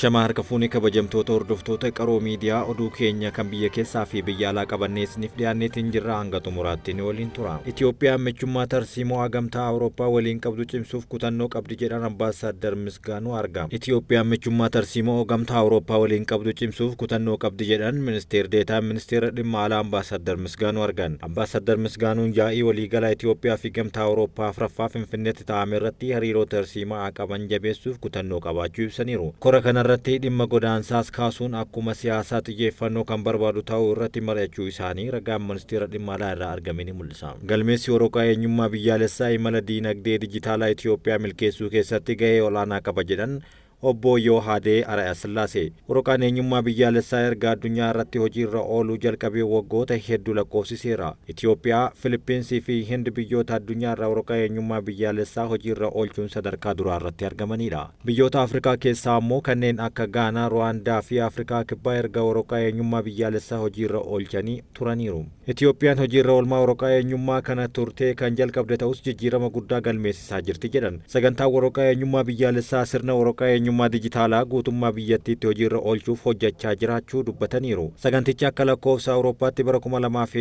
Ashama harka fuunee kabajamtoota hordoftoota qaroo miidiyaa oduu keenya kan biyya keessaa fi biyya alaa qabanneesniif dhiyaanneetiin jirra hanga xumuraatti ni waliin tura. Itiyoophiyaan michummaa tarsiimoo gamtaa Awurooppaa waliin qabdu cimsuuf kutannoo qabdi jedhan Ambaasaadder Misgaanuu argama. Itiyoophiyaan michummaa tarsiimoo gamtaa Awurooppaa waliin qabdu cimsuuf kutannoo qabdi jedhan Ministeer Deetaan Ministeera dhimma alaa Ambaasaadder Misgaanuu argan. Ambaasaadder Misgaanuun yaa'ii waliigalaa Itiyoophiyaa fi gamtaa Awurooppaa afraffaa Finfinneetti taa'ame irratti hariiroo tarsiimaa qaban jabeessuuf kutannoo qabaachuu ibsaniiru. Kanarratti dhimma godaansaas kaasuun akkuma siyaasaa xiyyeeffannoo kan barbaadu ta'uu irratti mari'achuu isaanii ragaan ministeera dhimma alaa irraa argame ni mul'isa. Galmeessi waraqaa eenyummaa biyyaalessaa imala diinagdee dijitaalaa Itiyoophiyaa milkeessuu keessatti gahee olaanaa qaba jedhan Obbo Yohaadee Araya Sillaasee. Waraqaan eenyummaa biyyaalessaa erga addunyaa irratti hojiirra ooluu jalqabee waggoota hedduu lakkoofsiseera. Itiyoophiyaa, Filiippiinsii fi Hind biyyoota addunyaa irraa waraqaa eenyummaa biyyaalessaa hojiirra oolchuun sadarkaa duraa irratti argamanidha. Biyyoota Afrikaa keessaa immoo kanneen akka Gaanaa, Ruwaandaa fi Afrikaa Kibbaa erga waraqaa eenyummaa biyyaalessaa hojiirra oolchanii turaniiru. Itiyoophiyaan hojiirra oolmaa waraqaa eenyummaa kana turtee kan jalqabde ta'us jijjiirama guddaa galmeessisaa jirti jedhan. Sagantaan waraqaa eenyummaa biyyaalessaa sirna waraqaa eenyummaa dijitaalaa guutummaa biyyattiitti hojiirra oolchuuf hojjechaa jiraachuu dubbataniiru. Sagantichi akka lakkoofsa Awurooppaatti bara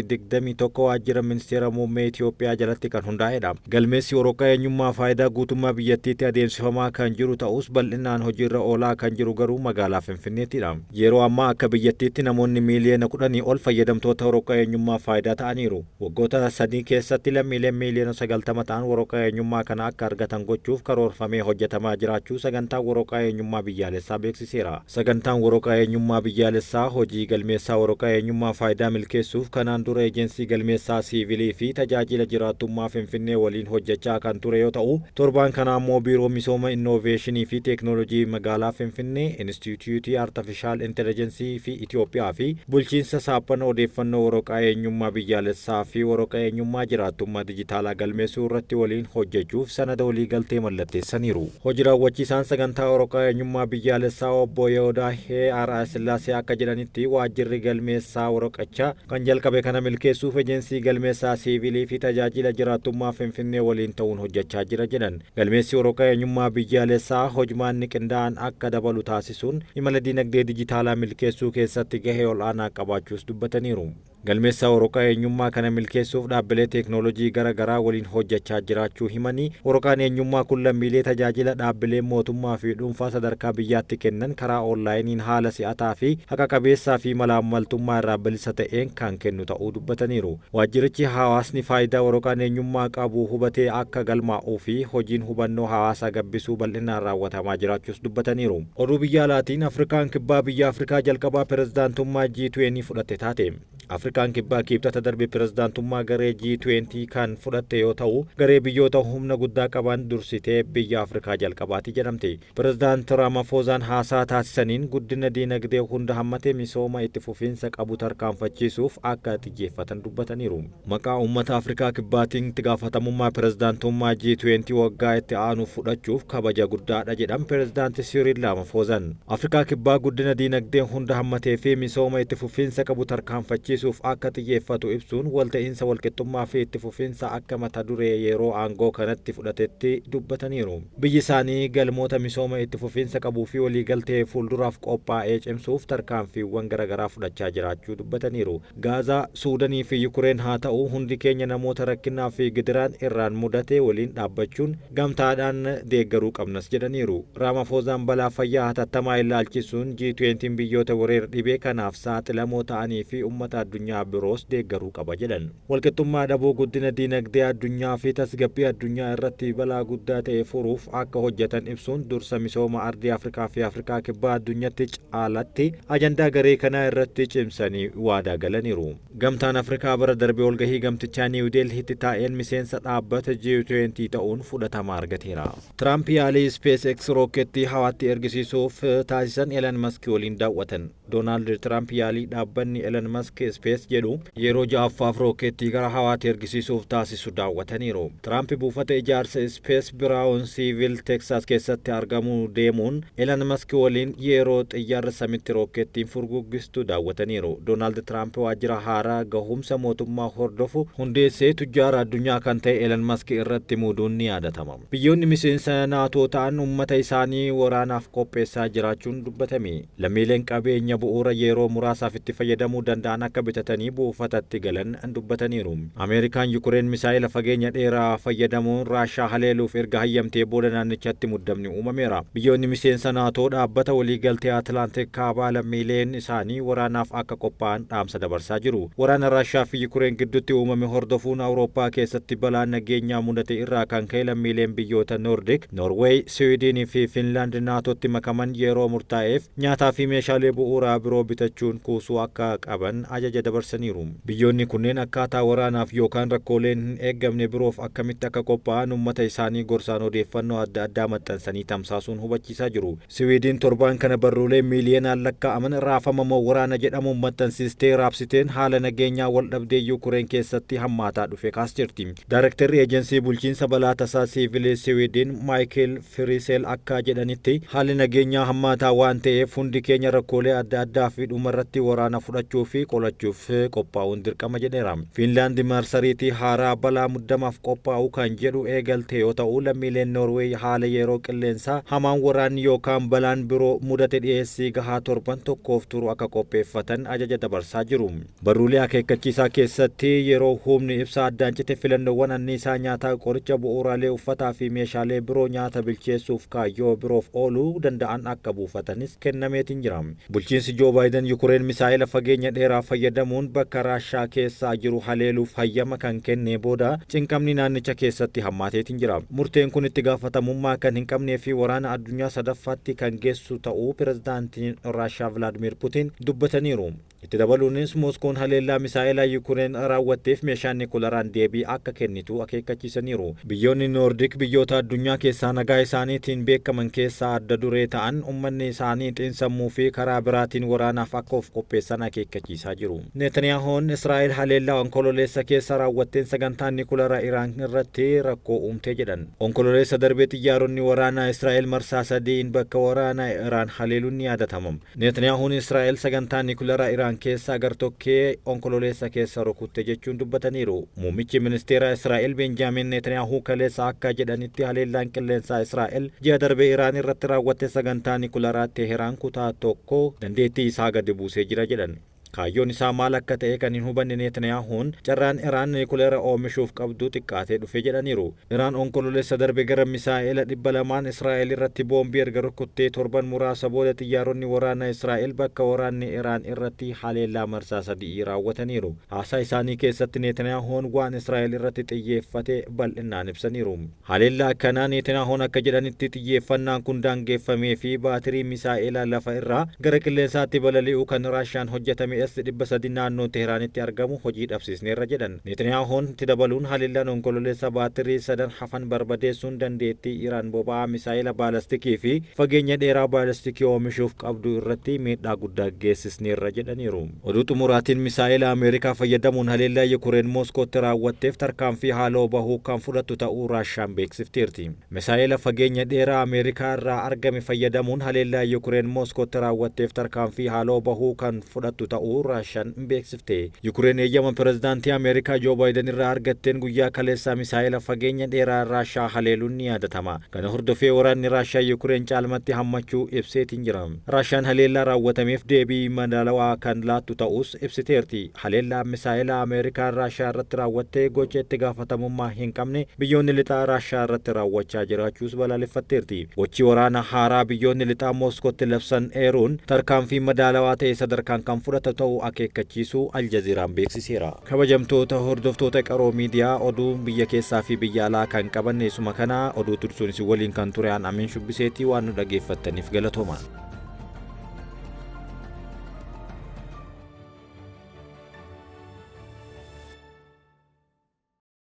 2021 waajjira ministeera muummee Itiyoophiyaa jalatti kan hundaa'edha. Galmeessi waraqaa eenyummaa faayidaa guutummaa biyyattiitti adeemsifamaa kan jiru ta'us bal'inaan hojiirra oolaa kan jiru garuu magaalaa Finfinneettidha. Yeroo ammaa akka biyyattiitti namoonni miiliyoona 10 ol fayyadamtoota waraqaa eenyummaa faayidaa ta'aniiru. Waggoota 3 keessatti lammiileen miiliyoona 90 ta'an waraqaa eenyummaa kana akka argatan gochuuf karoorfamee hojjetamaa jiraachuu sagantaa waraqaa eenyummaa biyyaalessaa beeksiseera. Sagantaan waraqaa eenyummaa biyyaalessaa hojii galmeessaa waraqaa eenyummaa faayidaa milkeessuuf kanaan dura eejensii galmeessaa siivilii fi tajaajila jiraattummaa Finfinnee waliin hojjechaa kan ture yoo ta'u, torbaan kana immoo biiroo misooma innoveeshinii fi teeknooloojii magaalaa Finfinnee, Instituutii Artifishaal Intelijeensii fi Itiyoophiyaa fi bulchiinsa saaphana odeeffannoo waraqaa eenyummaa biyyaalessaa fi waraqaa eenyummaa jiraattummaa dijitaalaa galmeessuu irratti waliin hojjechuuf sanada waliigaltee mallatteessaniiru. Hojii raawwachiisaan sagantaa waraqaa eenyummaa biyyaalessaa Obbo Yohaadee Araya Sillaasee akka jedhanitti waajjirri galmeessaa waraqachaa kan jalqabe kana milkeessuuf eejensii galmeessaa siivilii fi tajaajila jiraattummaa Finfinnee waliin ta'uun hojjechaa jira jedhan. Galmeessi waraqaa eenyummaa biyyaalessaa hojmaanni qindaa'an akka dabalu taasisuun imala diinagdee dijitaalaa milkeessuu keessatti gahee olaanaa qabaachuus dubbataniiru. Galmeessaa waraqaa eenyummaa kana milkeessuuf dhaabbilee teeknooloojii garaa garaa waliin hojjechaa jiraachuu himanii waraqaan eenyummaa kun lammiilee tajaajila dhaabbilee mootummaa fi dhuunfaa sadarkaa biyyaatti kennan karaa onlaayiniin haala si'ataa fi haqa qabeessaa fi malaammaltummaa irraa bilisa ta'een kan kennu ta'uu dubbataniiru. Waajjirichi hawaasni faayidaa waraqaan eenyummaa qabu hubatee akka galmaa'uu fi hojiin hubannoo hawaasaa gabbisuu bal'inaan raawwatamaa jiraachuus dubbataniiru. Oduu biyya alaatiin Afrikaan Kibbaa biyya Afrikaa jalqabaa pirezidaantummaa G20 fudhatte taate. Afrikaan Kibbaa kibxata darbe pirezidaantummaa garee G20 kan fudhatte yoo ta'u, garee biyyoota humna guddaa qaban dursitee biyya Afrikaa jalqabaati jedhamte. Pirezidaant Ramaphoosaan haasaa taasisaniin guddina diinagdee hunda hammatee misooma itti fufiinsa qabu tarkaanfachiisuuf akka xiyyeeffatan dubbataniiru. Maqaa uummata Afrikaa Kibbaatiin itti gaafatamummaa pirezidaantummaa G20 waggaa itti aanu fudhachuuf kabaja guddaadha jedhan pirezidaanti Cyril Ramaphoosaan. Afrikaa Kibbaa guddina diinagdee hunda hammatee fi misooma itti fufiinsa qabu tarkaanfachiisuuf akka xiyyeeffatu ibsuun walta'iinsa walqixxummaa fi itti fufiinsa akka mata duree yeroo aangoo kanatti fudhatetti dubbataniiru. Biyyi isaanii galmoota misooma itti fufiinsa qabuu fi waliigaltee fuulduraaf qophaa'ee cimsuuf tarkaanfiiwwan garaagaraa fudhachaa jiraachuu dubbataniiru. Gaazaa, Suudanii fi Yukureen haa ta'u hundi keenya namoota rakkinaa fi gidiraan irraan mudate waliin dhaabbachuun gamtaadhaan deeggaruu qabnas jedhaniiru. Ramaphoosaan balaa fayyaa hatattamaa ilaalchisuun G20 biyyoota weerara dhibee kanaaf saaxilamoo ta'anii fi uummata addunyaa biroos deeggaruu qaba jedhan. Walqixxummaa dhabuu guddina diinagdee addunyaa fi tasgabbii addunyaa irratti balaa guddaa ta'e furuuf akka hojjetan ibsuun dursa misooma ardii Afrikaa fi Afrikaa Kibbaa addunyatti caalatti ajandaa garee kanaa irratti cimsanii waadaa galaniiru. Gamtaan Afrikaa bara darbe walgahii gamtichaa Niiw Deelhiitti taa'een miseensa dhaabbata G20 ta'uun fudhatama argateera. Tiraamp yaalii SpaceX rookeettii hawaatti ergisiisuuf taasisan Elon Musk waliin daawwatan. Doonaald Tiraamp yaalii dhaabbanni Elon Musk Space jedhu yeroo ja'affaaf rookeettii gara hawaatti ergisiisuuf taasisu daawwataniiru. Tiraamp buufata ijaarsa Space Brownsville Texas keessatti argamuu deemuun Elon Musk waliin yeroo xiyyaarri samitti rookeettiin furguggistu daawwataniiru. Doonaald Tiraamp waajjira haaraa gahumsa mootummaa hordofu hundeessee tujjaara addunyaa kan ta'e Elon Musk irratti muuduun ni yaadatama. Biyyoonni miseensa naatoo ta'an uummata isaanii waraanaaf qopheessaa jiraachuun dubbatame. Lammiileen qabeenya bu'uura yeroo muraasaaf itti fayyadamuu danda'an akka bitatanii buufatatti galan dubbataniiru. Ameerikaan Yukureen misaa'ila fageenya dheeraa fayyadamuun Raashaa haleeluuf erga hayyamtee booda naannichatti muddamni uumameera. Biyyoonni miseensa naatoo dhaabbata waliigaltee Atlaantik kaabaa lammiileen isaanii waraanaaf akka qophaa'an dhaamsa dabarsaa jiru. Waraana Raashaa fi Yukureen gidduutti uumame hordofuun Awurooppaa keessatti balaan nageenyaa mudate irraa kan ka'e lammiileen biyyoota Noordik, Noorweey, Siwiidinii fi Finlaand naatootti makaman yeroo murtaa'eef nyaataa fi meeshaalee bu'uuraa biroo bitachuun kuusuu akka qaban ajaja dabarsaniiru. Biyyoonni kunneen akkaataa waraanaaf yookaan rakkooleen hin eeggamne biroof akkamitti akka qophaa'an uummata isaanii gorsaan odeeffannoo adda addaa maxxansanii tamsaasuun hubachiisaa jiru. Siwiidin torbaan kana barruulee miiliyoonaan lakkaa'aman raafamamoo waraana jedhamuun maxxansiistee raabsiteen haala nageenyaa wal dhabdee Yukureen keessatti hammaataa dhufe kaas jirti. Daarektarri eejensii bulchiinsa balaa tasaa siivilii Siwiidin Maayikel Firiisel akka jedhanitti haalli nageenyaa hammaataa waan ta'eef hundi keenya rakkoolee adda addaa fi dhumarratti waraana fudhachuu fi qolachuuf qophaa'uun dirqama jedheera. Fiinlaand marsariitii haaraa balaa muddamaaf qophaa'u kan jedhu eegalte yoo ta'u lammiileen Noorweey haala yeroo qilleensaa hamaan waraanni yookaan balaan biroo mudate dhiyeessii gahaa torban tokkoof turu akka qopheeffatan ajaja dabarsaa jiru. Barruulee akeekkachiisaa keessatti yeroo humni ibsaa addaan cite filannoowwan anniisaa nyaataa qoricha bu'uuraalee uffataa fi meeshaalee biroo nyaata bilcheessuuf kaayyoo biroof ooluu danda'an akka buufatanis kennameetiin jira. Bulchiinsi Joo Baayiden Yukureen misaa'ila fageenya dheeraa fayyadamuun bakka Raashaa keessaa jiru haleeluuf hayyama kan kennee booda cinqamni naannicha keessatti hammaateetiin jira. Murteen kun itti gaafatamummaa kan hin qabnee fi waraana addunyaa sadaffaatti kan geessu ta'uu pirezidaantiin Raashaa Vilaadimir Puutiin dubbataniiru. Itti dabaluunis Mooskoon haleellaa misaa'ilaa Yukureen raawwatteef meeshaan nikularaan deebii akka kennitu akeekkachiisaniiru. Biyyoonni Noordik biyyoota addunyaa keessaa nagaa isaaniitiin beekaman keessaa adda duree ta'an uummanni isaanii xiinsammuu fi karaa biraatiin waraanaaf akka of qopheessan akeekkachiisaa jiru. Netaniyaahoon Israa'el haleellaa onkololeessa keessa raawwatteen sagantaan nikularaa Iraan irratti rakkoo uumtee jedhan. Onkololeessa darbee xiyyaaronni waraanaa Israa'el marsaa sadiin bakka waraanaa Iraan haleeluun ni yaadatama. Netaniyaahoon Israa'el sagantaan nikularaa Iraan keessaa gartokkee onkololeessa keessa rukutte jechuun dubbataniiru. Muummichi ministeera Israa'el Benjaamin Netanyaahuu kaleessa akka jedhanitti haleellaan qilleensaa Israa'el ji'a darbee Iraan irratti raawwatte sagantaa nikularaa Teheraan kutaa tokko dandeettii isaa gadi buusee jira jedhan. Kaayyoon isaa maal akka ta'e kan hin hubanne Netaniyaahuun carraan Iraan nikuleera oomishuuf qabdu xiqqaatee dhufe jedhaniiru. Iraan onkololeessa darbe gara misaa'ila 200 Israa'el irratti boombii erga rukuttee torban muraasa booda xiyyaaronni waraanaa Israa'el bakka waraanni Iraan irratti haleellaa marsaa sadii raawwataniiru. Haasaa isaanii keessatti Netaniyaahuun waan Israa'el irratti xiyyeeffate bal'inaan ibsaniiru. Haleellaa akkanaa Netaniyaahuun akka jedhanitti xiyyeeffannaan kun daangeffamee fi baatirii misaa'ilaa lafa irraa gara qilleensaatti balali'u kan Raashaan hojjetame S-300 naannoo Teheraanitti argamu hojii dhabsiisneerra jedhan. Netaniyaahuun itti dabaluun haleellaan onkololeessa baatirii sadan hafan barbadeessuun dandeettii Iraan boba'aa misaa'ila baalastikii fi fageenya dheeraa baalastikii oomishuuf qabdu irratti miidhaa guddaa geessisneerra jedhaniiru. Oduu xumuraatiin misaa'ila Ameerikaa fayyadamuun haleellaa Yukureen Mooskootti raawwatteef tarkaanfii haaloo bahuu kan fudhattu ta'uu Raashaan beeksifteerti. Misaa'ila fageenya dheeraa Ameerikaa irraa argame fayyadamuun haleellaa Yukureen Mooskootti raawwatteef tarkaanfii haaloo bahuu kan fudhattu ta'uu Raashaan beeksifte. Yukureen eeyyama pirezidaantii Ameerikaa Joo Baayiden irraa argatteen guyyaa kaleessaa misaa'ila fageenya dheeraa Raashaa haleeluun ni yaadatama. Kana hordofee waraanni Raashaa Yukureen caalmatti hammachuu ibseetiin jira. Raashaan haleellaa raawwatameef deebii madaalawaa kan laattu ta'us ibsiteerti. Haleellaa misaa'ila Ameerikaan Raashaa irratti raawwattee gocha itti gaafatamummaa hin qabne biyyoonni lixaa Raashaa irratti raawwachaa jiraachuus balaaleffatteerti. Gochi waraana haaraa biyyoonni lixaa Mooskootti labsan eeruun tarkaanfii madaalawaa ta'e sadarkaan kan fudhatu ta'uu akeekkachiisuu Aljaziiraan beeksiseera. Kabajamtoota hordoftoota qaroo miidiyaa oduu biyya keessaa fi biyya alaa kan qabanne isuma kana oduu tursuun isin waliin kan ture Amin Shubbiseetii waan nu dhageeffattaniif galatooma.